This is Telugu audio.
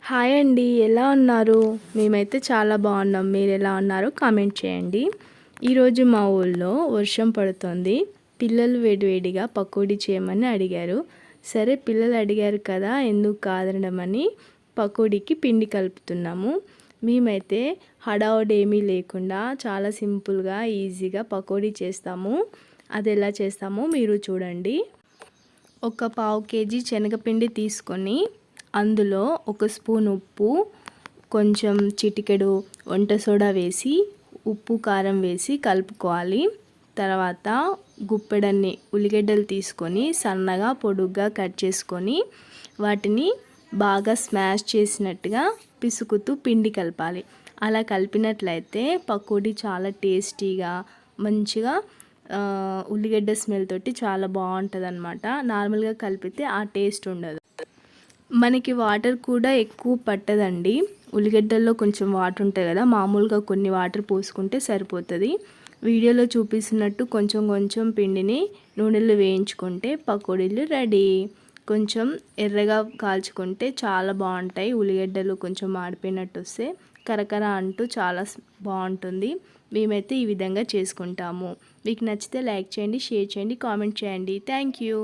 హాయ్ అండి, ఎలా ఉన్నారు? మేమైతే చాలా బాగున్నాం. మీరు ఎలా ఉన్నారో కామెంట్ చేయండి. ఈరోజు మా ఊళ్ళో వర్షం పడుతుంది. పిల్లలు వేడివేడిగా పకోడీ చేయమని అడిగారు. సరే పిల్లలు అడిగారు కదా, ఎందుకు కాదనమని పకోడీకి పిండి కలుపుతున్నాము. మేమైతే హడావుడి ఏమీ లేకుండా చాలా సింపుల్గా ఈజీగా పకోడీ చేస్తాము. అది ఎలా చేస్తామో మీరు చూడండి. ఒక పావు కేజీ శనగపిండి తీసుకొని అందులో ఒక స్పూన్ ఉప్పు, కొంచెం చిటికెడు వంట సోడా వేసి ఉప్పు కారం వేసి కలుపుకోవాలి. తర్వాత గుప్పెడన్ని ఉల్లిగడ్డలు తీసుకొని సన్నగా పొడుగ్గా కట్ చేసుకొని వాటిని బాగా స్మాష్ చేసినట్టుగా పిసుకుతూ పిండి కలపాలి. అలా కలిపినట్లయితే పకోడీ చాలా టేస్టీగా మంచిగా ఉల్లిగడ్డ స్మెల్ తోటి చాలా బాగుంటుంది అన్నమాట. నార్మల్గా కలిపితే ఆ టేస్ట్ ఉండదు. మనకి వాటర్ కూడా ఎక్కువ పట్టదండి. ఉల్లిగడ్డల్లో కొంచెం వాటర్ ఉంటాయి కదా, మామూలుగా కొన్ని వాటర్ పోసుకుంటే సరిపోతుంది. వీడియోలో చూపిస్తున్నట్టు కొంచెం కొంచెం పిండిని నూనెలో వేయించుకుంటే పకోడీలు రెడీ. కొంచెం ఎర్రగా కాల్చుకుంటే చాలా బాగుంటాయి. ఉల్లిగడ్డలు కొంచెం మాడిపోయినట్టు వస్తే కరకర అంటూ చాలా బాగుంటుంది. మేమైతే ఈ విధంగా చేసుకుంటాము. మీకు నచ్చితే లైక్ చేయండి, షేర్ చేయండి, కామెంట్ చేయండి. Thank you.